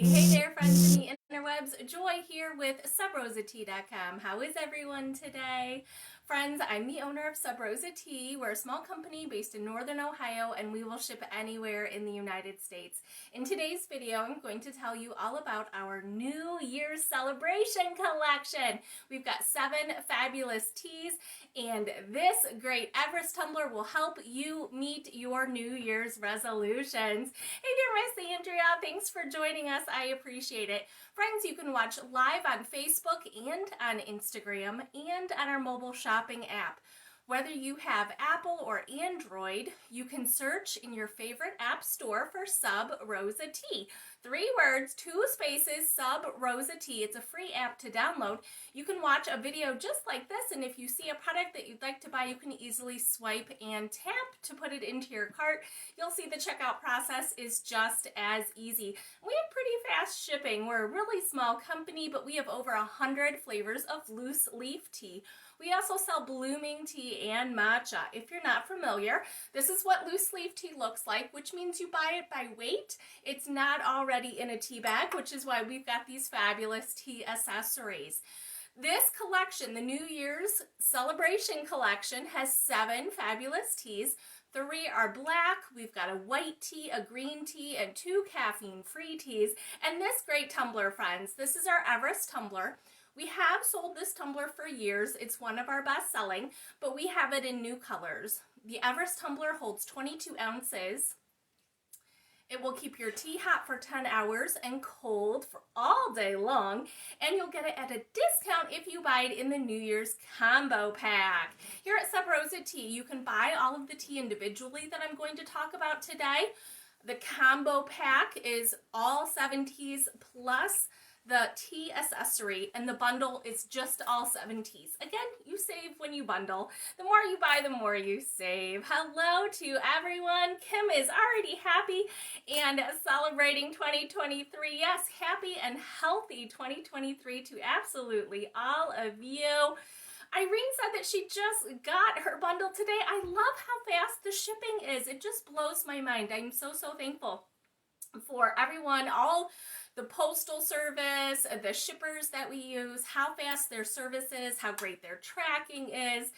Hey there, friends in the interwebs. Joy here with SubRosaTea.com. How is everyone today? Friends, I'm the owner of Sub Rosa Tea. We're a small company based in Northern Ohio, and we will ship anywhere in the United States. In today's video, I'm going to tell you all about our New Year's celebration collection. We've got 7 fabulous teas, and this great Everest tumbler will help you meet your New Year's resolutions. Hey there, Miss Andrea. Thanks for joining us. I appreciate it. Friends, you can watch live on Facebook and on Instagram and on our mobile shopping app. Whether you have Apple or Android, you can search in your favorite app store for Sub Rosa Tea. 3 words, 2 spaces, Sub Rosa Tea. It's a free app to download. You can watch a video just like this, and if you see a product that you'd like to buy, you can easily swipe and tap to put it into your cart. You'll see the checkout process is just as easy. We have pretty fast shipping. We're a really small company, but we have over 100 flavors of loose leaf tea. We also sell blooming tea and matcha. If you're not familiar, this is what loose leaf tea looks like, which means you buy it by weight. It's not already in a tea bag, which is why we've got these fabulous tea accessories. This collection, the New Year's celebration collection, has 7 fabulous teas. 3 are black, we've got a white tea, a green tea, and 2 caffeine-free teas. And this great tumbler, friends, this is our Everest tumbler. We have sold this tumbler for years. It's one of our best selling, but we have it in new colors. The Everest tumbler holds 22 ounces. It will keep your tea hot for 10 hours and cold for all day long, and you'll get it at a discount if you buy it in the New Year's combo pack. Here at Sub Rosa Tea, you can buy all of the tea individually that I'm going to talk about today. The combo pack is all 7 teas plus the tea accessory, and the bundle is just all 7 teas. Again, you save when you bundle. The more you buy, the more you save. Hello to everyone. Kim is already happy and celebrating 2023. Yes, happy and healthy 2023 to absolutely all of you. Irene said that she just got her bundle today. I love how fast the shipping is. It just blows my mind. I'm so thankful for everyone, all the postal service, the shippers that we use, how fast their service is, how great their tracking is.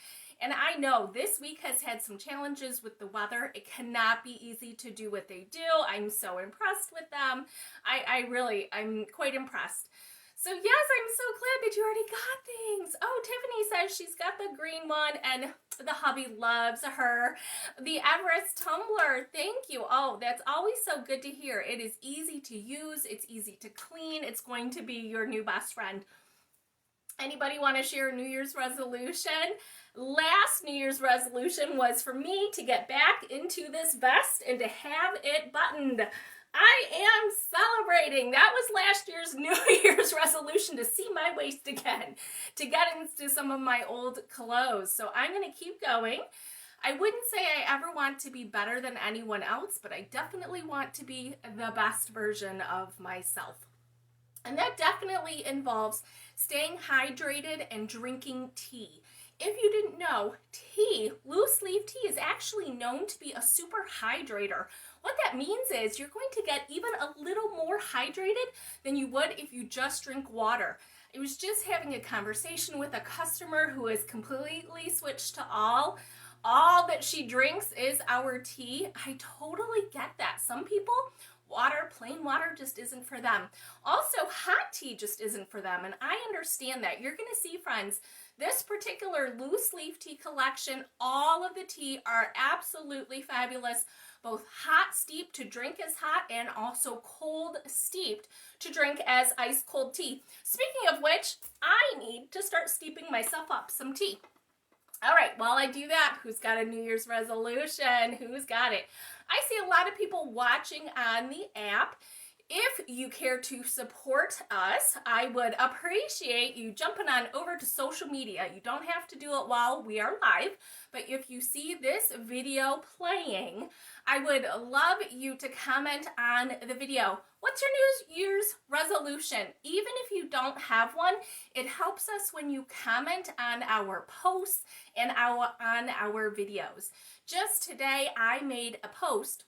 And I know this week has had some challenges with the weather. It cannot be easy to do what they do. I'm so impressed with them. I'm quite impressed. So yes, I'm so glad that you already got things. Oh, Tiffany says she's got the green one and the hubby loves her. The Everest tumbler, thank you. Oh, that's always so good to hear. It is easy to use. It's easy to clean. It's going to be your new best friend. Anybody want to share a New Year's resolution? Last New Year's resolution was for me to get back into this vest and to have it buttoned. I am celebrating. That was last year's New Year's resolution, to see my waist again, to get into some of my old clothes. So I'm going to keep going. I wouldn't say I ever want to be better than anyone else, but I definitely want to be the best version of myself. And that definitely involves staying hydrated and drinking tea. If you didn't know, tea, loose leaf tea, is actually known to be a super hydrator. What that means is you're going to get even a little more hydrated than you would if you just drink water. I was just having a conversation with a customer who has completely switched to all that she drinks is our tea. I totally get that. Some people, plain water just isn't for them. Also, hot tea just isn't for them, and I understand that. You're going to see, friends, this particular loose leaf tea collection, all of the tea are absolutely fabulous, both hot steeped to drink as hot and also cold steeped to drink as ice cold tea. Speaking of which, I need to start steeping myself up some tea. All right, while I do that, who's got a New Year's resolution? Who's got it? I see a lot of people watching on the app. If you care to support us, I would appreciate you jumping on over to social media. You don't have to do it while we are live, but if you see this video playing, I would love you to comment on the video. What's your New Year's resolution? Even if you don't have one, it helps us when you comment on our posts and on our videos. Just today, I made a post,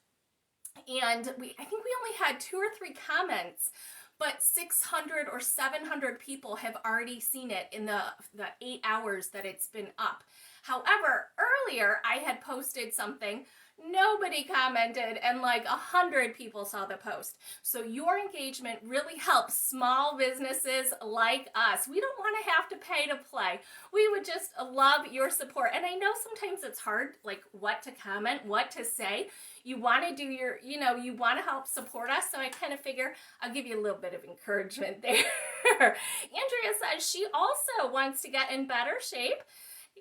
and I think we only had 2 or 3 comments, but 600 or 700 people have already seen it in the 8 hours that it's been up. However, earlier I had posted something, nobody commented, and like 100 people saw the post. So your engagement really helps small businesses like us. We don't want to have to pay to play. We would just love your support. And I know sometimes it's hard, like what to comment, what to say. You want to do your, you want to help support us. So I kind of figure I'll give you a little bit of encouragement there. Andrea says she also wants to get in better shape.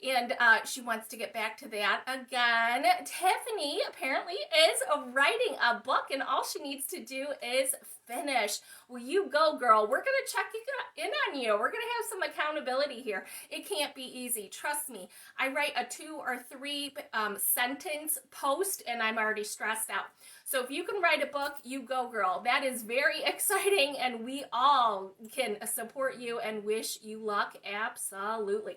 And she wants to get back to that again. Tiffany apparently is writing a book, and all she needs to do is finish. Well, you go, girl. We're going to check in on you. We're going to have some accountability here. It can't be easy. Trust me. I write a 2 or 3 sentence post, and I'm already stressed out. So if you can write a book, you go, girl. That is very exciting, and we all can support you and wish you luck. Absolutely.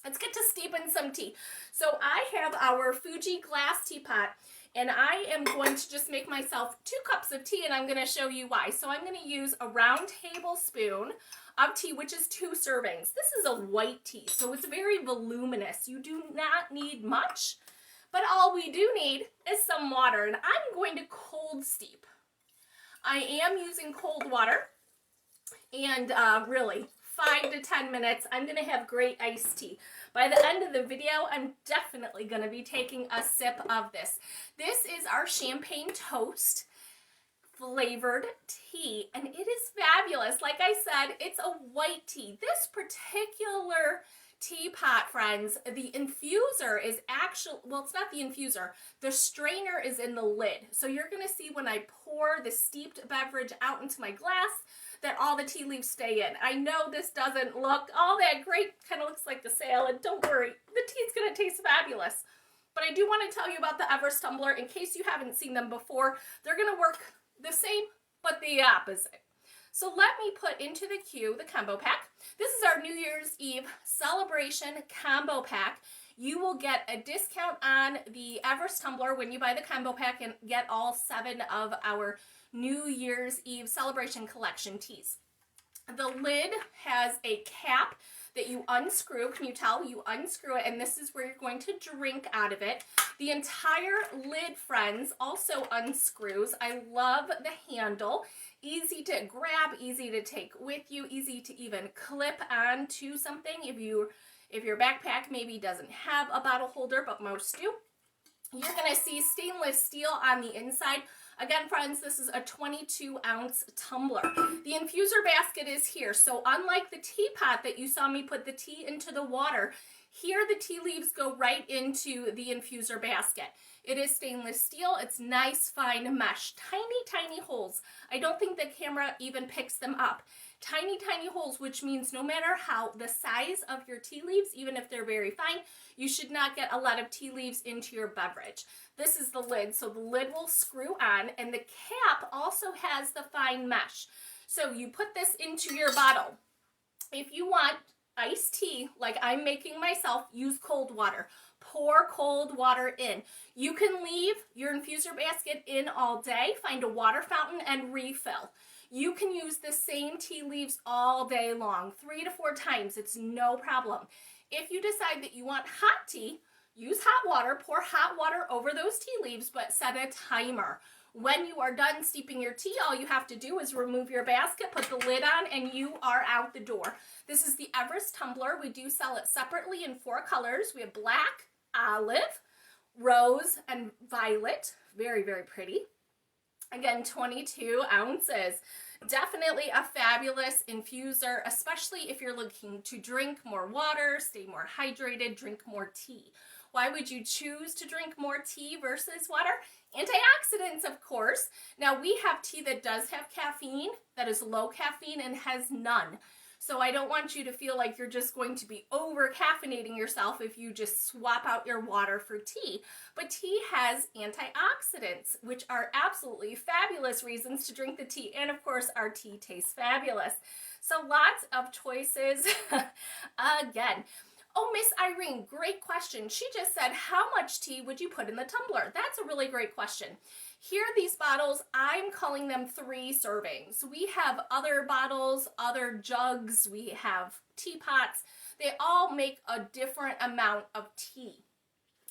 Let's get to steeping some tea. So I have our Fuji glass teapot, and I am going to just make myself 2 cups of tea, and I'm going to show you why. So I'm going to use a round tablespoon of tea, which is 2 servings. This is a white tea, so it's very voluminous. You do not need much, but all we do need is some water, and I'm going to cold steep. I am using cold water, and really, 5 to 10 minutes, I'm going to have great iced tea. By the end of the video, I'm definitely going to be taking a sip of this. This is our champagne toast flavored tea, and it is fabulous. Like I said, it's a white tea. This particular teapot, friends, the infuser is actually, well, it's not the infuser. The strainer is in the lid. So you're going to see when I pour the steeped beverage out into my glass, that all the tea leaves stay in. I know this doesn't look all that great, kind of looks like a salad. Don't worry, the tea's gonna taste fabulous. But I do want to tell you about the Everest tumbler in case you haven't seen them before. They're gonna work the same, but the opposite. So let me put into the queue the combo pack. This is our New Year's Eve celebration combo pack. You will get a discount on the Everest tumbler when you buy the combo pack and get all 7 of our New Year's Eve celebration collection teas. The lid has a cap that you unscrew. Can you tell? You unscrew it, and this is where you're going to drink out of it. The entire lid, friends, also unscrews. I love the handle. Easy to grab, easy to take with you, easy to even clip onto something if your backpack maybe doesn't have a bottle holder, but most do. You're going to see stainless steel on the inside. Again, friends, this is a 22-ounce tumbler. The infuser basket is here. So unlike the teapot that you saw me put the tea into the water, here the tea leaves go right into the infuser basket. It is stainless steel. It's nice, fine mesh. Tiny, tiny holes. I don't think the camera even picks them up. Tiny, tiny holes, which means no matter how the size of your tea leaves, even if they're very fine, you should not get a lot of tea leaves into your beverage. This is the lid, so the lid will screw on, and the cap also has the fine mesh. So you put this into your bottle. If you want iced tea, like I'm making myself, use cold water. Pour cold water in. You can leave your infuser basket in all day, find a water fountain, and refill. You can use the same tea leaves all day long, 3 to 4 times. It's no problem. If you decide that you want hot tea, use hot water, pour hot water over those tea leaves, but set a timer. When you are done steeping your tea, all you have to do is remove your basket, put the lid on, and you are out the door. This is the Everest tumbler. We do sell it separately in 4 colors. We have black, olive, rose, and violet. Very, very pretty. Again, 22 ounces. Definitely a fabulous infuser, especially if you're looking to drink more water, stay more hydrated, drink more tea. Why would you choose to drink more tea versus water? Antioxidants, of course. Now, we have tea that does have caffeine, that is low caffeine, and has none. So I don't want you to feel like you're just going to be over-caffeinating yourself if you just swap out your water for tea. But tea has antioxidants, which are absolutely fabulous reasons to drink the tea. And of course, our tea tastes fabulous. So lots of choices again. Oh, Miss Irene, great question. She just said, how much tea would you put in the tumbler? That's a really great question. Here, these bottles, I'm calling them 3 servings. We have other bottles, other jugs, we have teapots. They all make a different amount of tea.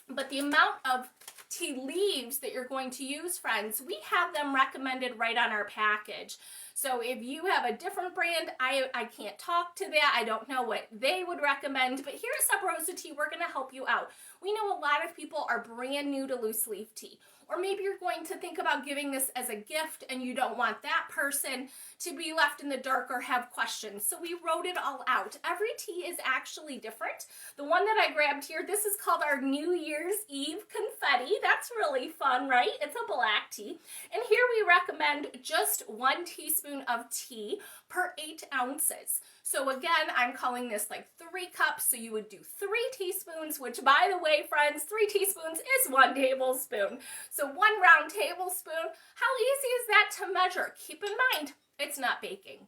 But the amount of tea leaves that you're going to use, friends, we have them recommended right on our package. So if you have a different brand, I can't talk to that. I don't know what they would recommend, but here at Sub Rosa Tea, we're going to help you out. We know a lot of people are brand new to loose leaf tea, or maybe you're going to think about giving this as a gift and you don't want that person to be left in the dark or have questions. So we wrote it all out. Every tea is actually different. The one that I grabbed here, this is called our New Year's Eve Confetti. That's really fun, right? It's a black tea. And here we recommend just 1 teaspoon of tea per 8 ounces. So again, I'm calling this like 3 cups. So you would do 3 teaspoons, which by the way, friends, 3 teaspoons is 1 tablespoon. So 1 round tablespoon. How easy is that to measure? Keep in mind, it's not baking.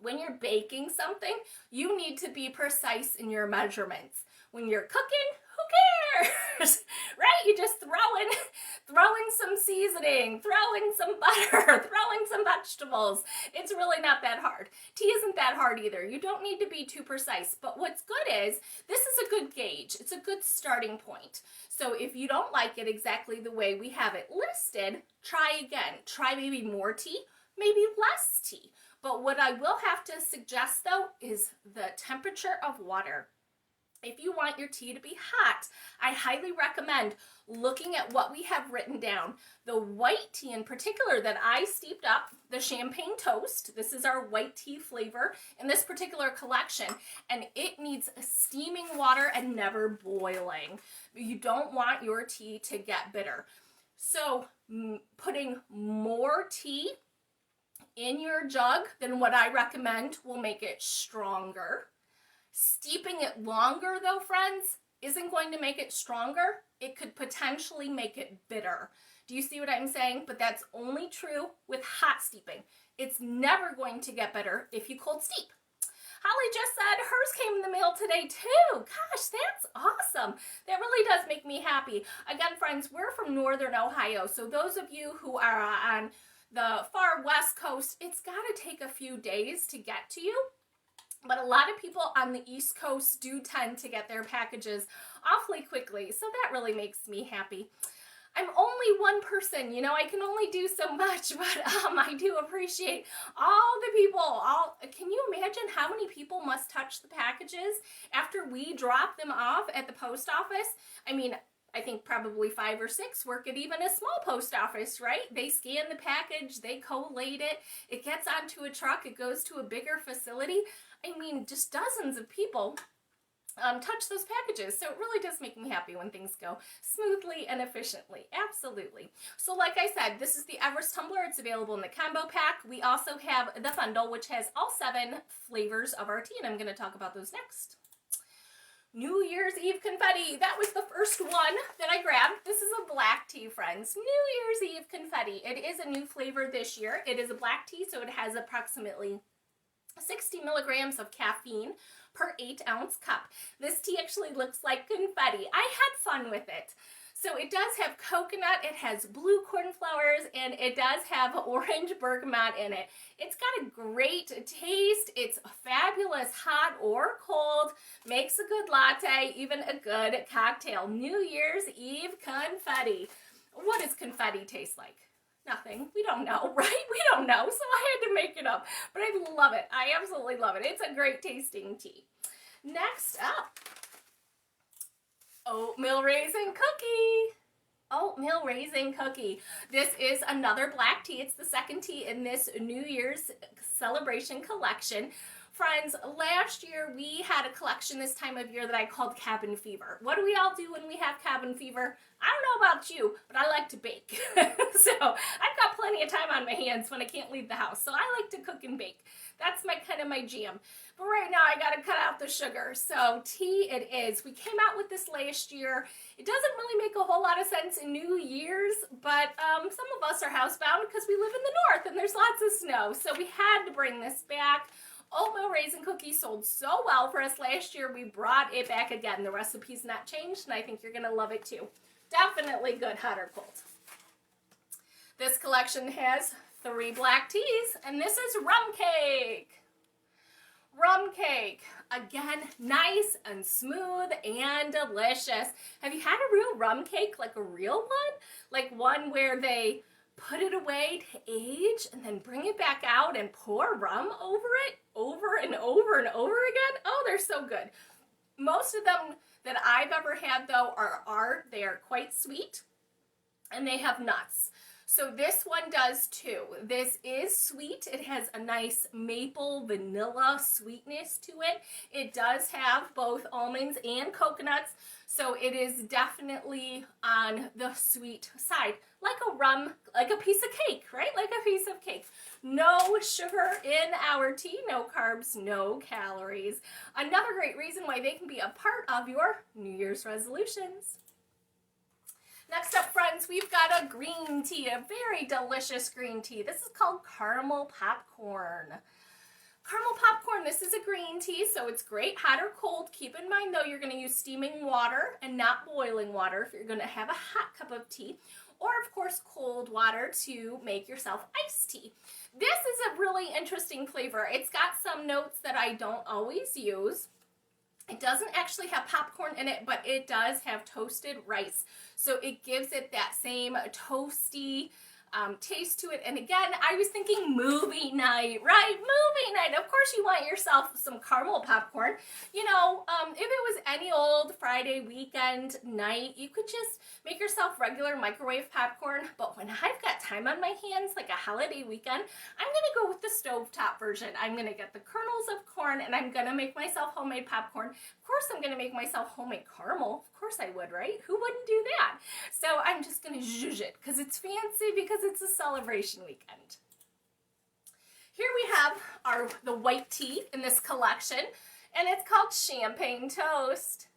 When you're baking something, you need to be precise in your measurements. When you're cooking, who cares? Right? You just throw in some seasoning, throw in some butter, throw in some vegetables. It's really not that hard. Tea isn't that hard either. You don't need to be too precise. But what's good is, this is a good gauge. It's a good starting point. So if you don't like it exactly the way we have it listed, try again. Try maybe more tea, maybe less tea. But what I will have to suggest though is the temperature of water. If you want your tea to be hot, I highly recommend looking at what we have written down. The white tea in particular that I steeped up, the champagne toast, this is our white tea flavor in this particular collection, and it needs steaming water and never boiling. You don't want your tea to get bitter. So putting more tea in your jug than what I recommend will make it stronger. Steeping it longer though, friends, isn't going to make it stronger. It could potentially make it bitter. Do you see what I'm saying? But that's only true with hot steeping. It's never going to get better if you cold steep. Holly just said hers came in the mail today too. Gosh, that's awesome. That really does make me happy. Again, friends, we're from Northern Ohio. So those of you who are on the far west coast, it's got to take a few days to get to you. But a lot of people on the East Coast do tend to get their packages awfully quickly. So that really makes me happy. I'm only one person, you know, I can only do so much, but I do appreciate all the people. Can you imagine how many people must touch the packages after we drop them off at the post office? I mean, I think probably 5 or 6 work at even a small post office, right? They scan the package, they collate it, it gets onto a truck, it goes to a bigger facility. I mean, just dozens of people touch those packages. So it really does make me happy when things go smoothly and efficiently. Absolutely. So like I said, this is the Everest tumbler. It's available in the combo pack. We also have the Fundle, which has all 7 flavors of our tea, and I'm going to talk about those next. New Year's Eve Confetti. That was the first one that I grabbed. This is a black tea, friends. New Year's Eve Confetti. It is a new flavor this year. It is a black tea, so it has approximately 60 milligrams of caffeine per 8-ounce cup. This tea actually looks like confetti. I had fun with it. So it does have coconut, it has blue cornflowers, and it does have orange bergamot in it. It's got a great taste. It's fabulous hot or cold. Makes a good latte, even a good cocktail. New Year's Eve confetti. What does confetti taste like? Nothing. We don't know, right? We don't know, so I had to make it up. But I love it. I absolutely love it. It's a great tasting tea. Next up, oatmeal raisin cookie. Oatmeal raisin cookie. This is another black tea. It's the second tea in this New Year's celebration collection. Friends, last year we had a collection this time of year that I called Cabin Fever. What do we all do when we have cabin fever? I don't know about you, but I like to bake. So I've got plenty of time on my hands when I can't leave the house. So I like to cook and bake. That's my jam. But right now I got to cut out the sugar. So tea it is. We came out with this last year. It doesn't really make a whole lot of sense in New Year's, but some of us are housebound because we live in the north and there's lots of snow. So we had to bring this back. Oatmeal raisin cookie sold so well for us last year, we brought it back again. The recipe's not changed, and I think you're going to love it too. Definitely good hot or cold. This collection has 3 black teas, and this is rum cake. Rum cake, again, nice and smooth and delicious. Have you had a real rum cake, like a real one? Like one where they put it away to age and then bring it back out and pour rum over it over and over and over again? Oh, they're so good. Most of them that I've ever had, though, they are quite sweet, and they have nuts. So this one does too. This is sweet. It has a nice maple vanilla sweetness to it. It does have both almonds and coconuts, so it is definitely on the sweet side. Like a rum, like a piece of cake, right? Like a piece of cake. No sugar in our tea, no carbs, no calories. Another great reason why they can be a part of your New Year's resolutions. Next up, friends, we've got a green tea, a very delicious green tea. This is called caramel popcorn. Caramel popcorn, this is a green tea, so it's great hot or cold. Keep in mind, though, you're going to use steaming water and not boiling water if you're going to have a hot cup of tea. Or, of course, cold water to make yourself iced tea. This is a really interesting flavor. It's got some notes that I don't always use. It doesn't actually have popcorn in it, but it does have toasted rice. So it gives it that same toasty taste to it. And again, I was thinking movie night, right? Movie night. Of course you want yourself some caramel popcorn. You know, if it was any old Friday weekend night, you could just make yourself regular microwave popcorn. But when I've got time on my hands, like a holiday weekend, I'm going to go with the stovetop version. I'm going to get the kernels of corn and I'm going to make myself homemade popcorn. Of course I'm going to make myself homemade caramel. Of course I would, right? Who wouldn't do that? So I'm just going to zhuzh it because it's fancy, because it's a celebration weekend. Here we have the white tea in this collection, and it's called Champagne Toast.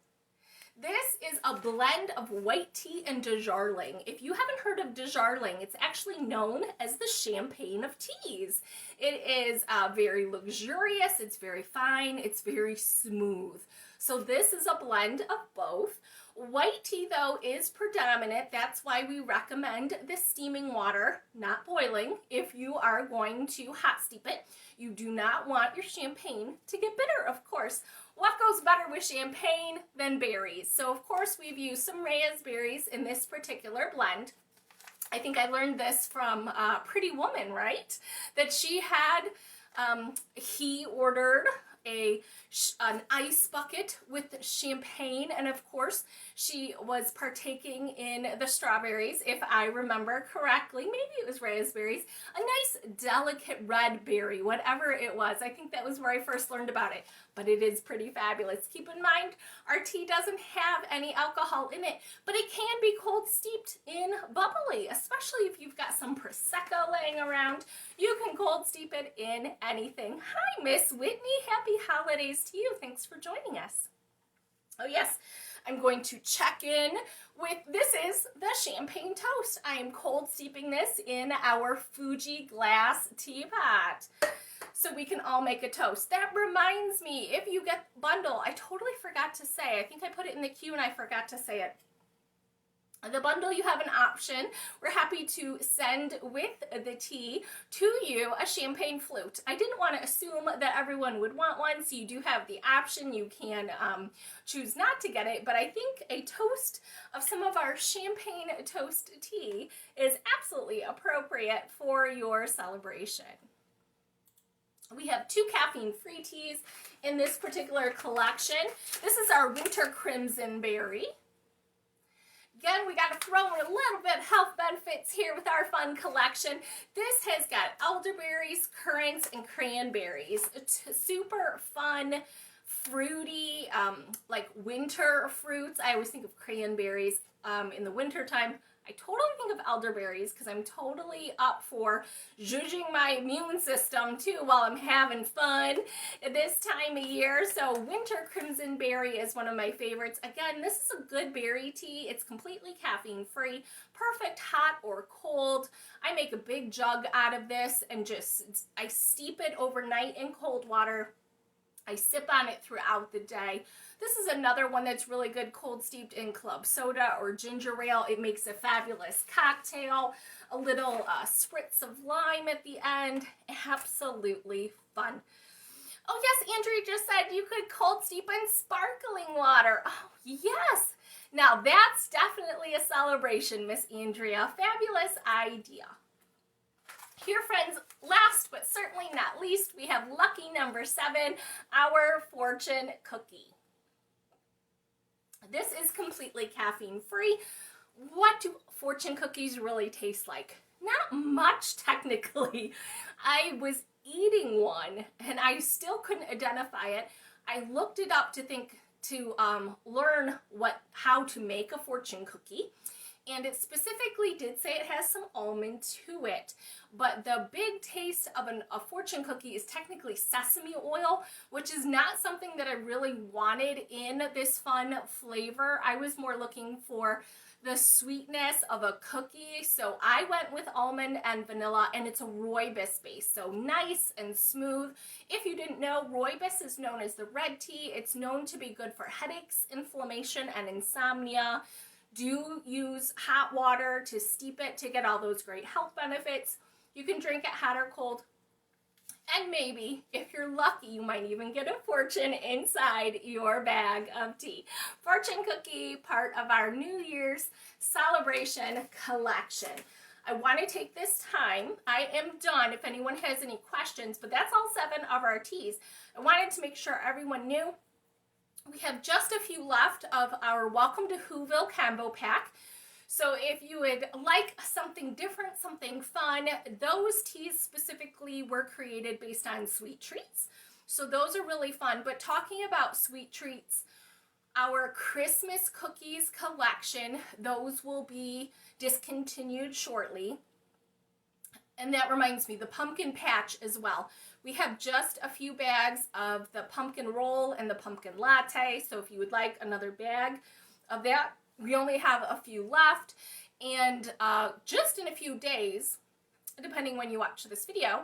This is a blend of white tea and Desjardins. If you haven't heard of Desjardins, it's actually known as the champagne of teas. It is very luxurious, it's very fine, it's very smooth. So this is a blend of both. White tea, though, is predominant. That's why we recommend the steaming water, not boiling, if you are going to hot steep it. You do not want your champagne to get bitter, of course. What goes better with champagne than berries? So, of course, we've used some raspberries in this particular blend. I think I learned this from Pretty Woman, right? That she had, he ordered an ice bucket with champagne, and of course she was partaking in the strawberries, if I remember correctly. Maybe it was raspberries. A nice delicate red berry, whatever it was. I think that was where I first learned about it, but it is pretty fabulous. Keep in mind, our tea doesn't have any alcohol in it, but it can be cold steeped in bubbly, especially if you've got some Prosecco laying around. You can cold steep it in anything. Hi, Miss Whitney. Happy holidays to you. Thanks for joining us. Oh, yes. I'm going to check in with, this is the champagne toast. I am cold steeping this in our Fuji glass teapot so we can all make a toast. That reminds me, if you get bundle, I totally forgot to say, I think I put it in the queue and I forgot to say it. The bundle, you have an option. We're happy to send with the tea to you a champagne flute. I didn't want to assume that everyone would want one, so you do have the option. You can choose not to get it, but I think a toast of some of our champagne toast tea is absolutely appropriate for your celebration. We have 2 caffeine-free teas in this particular collection. This is our Winter Crimson Berry. Again, we got to throw in a little bit of health benefits here with our fun collection. This has got elderberries, currants, and cranberries. It's super fun, fruity, like winter fruits. I always think of cranberries in the winter time. I totally think of elderberries because I'm totally up for zhuzhing my immune system too while I'm having fun this time of year. So Winter Crimson Berry is one of my favorites. Again, this is a good berry tea. It's completely caffeine free, perfect hot or cold. I make a big jug out of this and I steep it overnight in cold water. I sip on it throughout the day. This is another one that's really good, cold steeped in club soda or ginger ale. It makes a fabulous cocktail. A little spritz of lime at the end. Absolutely fun. Oh yes, Andrea just said you could cold steep in sparkling water. Oh yes. Now that's definitely a celebration, Miss Andrea. Fabulous idea. Here, friends, last but certainly not least, we have lucky number 7, our fortune cookie. This is completely caffeine free. What do fortune cookies really taste like? Not much, technically. I was eating one and I still couldn't identify it. I looked it up to learn how to make a fortune cookie. And it specifically did say it has some almond to it. But the big taste of a fortune cookie is technically sesame oil, which is not something that I really wanted in this fun flavor. I was more looking for the sweetness of a cookie. So I went with almond and vanilla, and it's a rooibos base. So nice and smooth. If you didn't know, rooibos is known as the red tea. It's known to be good for headaches, inflammation, and insomnia. Do use hot water to steep it to get all those great health benefits. You can drink it hot or cold. And maybe, if you're lucky, you might even get a fortune inside your bag of tea. Fortune cookie, part of our New Year's celebration collection. I want to take this time. I am done if anyone has any questions, but that's all 7 of our teas. I wanted to make sure everyone knew we have just a few left of our Welcome to Whoville combo pack. So if you would like something different, something fun, those teas specifically were created based on sweet treats. So those are really fun. But talking about sweet treats, our Christmas cookies collection, those will be discontinued shortly. And that reminds me, the pumpkin patch as well. We have just a few bags of the pumpkin roll and the pumpkin latte. So if you would like another bag of that, we only have a few left. And just in a few days, depending when you watch this video,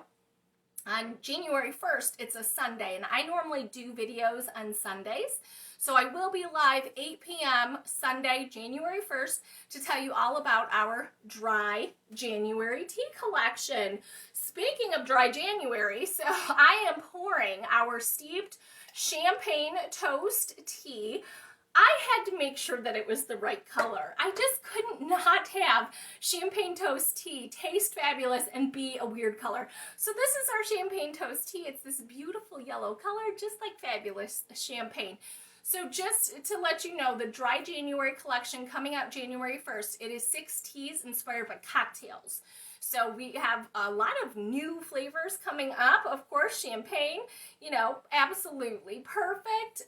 on January 1st, it's a Sunday. And I normally do videos on Sundays. So I will be live 8 p.m. Sunday, January 1st, to tell you all about our dry January tea collection. Speaking of dry January, so I am pouring our steeped champagne toast tea. I had to make sure that it was the right color. I just couldn't not have champagne toast tea taste fabulous and be a weird color. So this is our champagne toast tea. It's this beautiful yellow color, just like fabulous champagne. So just to let you know, the Dry January collection coming out January 1st, it is 6 teas inspired by cocktails. So we have a lot of new flavors coming up. Of course, champagne, absolutely perfect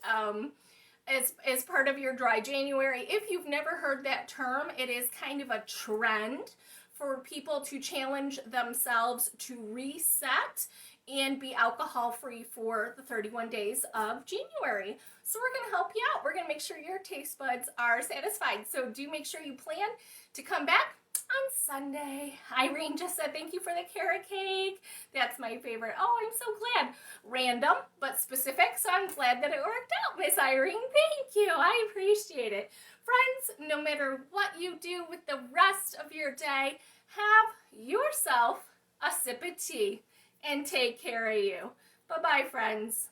as part of your Dry January. If you've never heard that term, it is kind of a trend for people to challenge themselves to reset and be alcohol-free for the 31 days of January. So we're going to help you out. We're going to make sure your taste buds are satisfied. So do make sure you plan to come back on Sunday. Irene just said thank you for the carrot cake. That's my favorite. Oh, I'm so glad. Random, but specific, so I'm glad that it worked out, Miss Irene. Thank you. I appreciate it. Friends, no matter what you do with the rest of your day, have yourself a sip of tea and take care of you. Bye-bye, friends.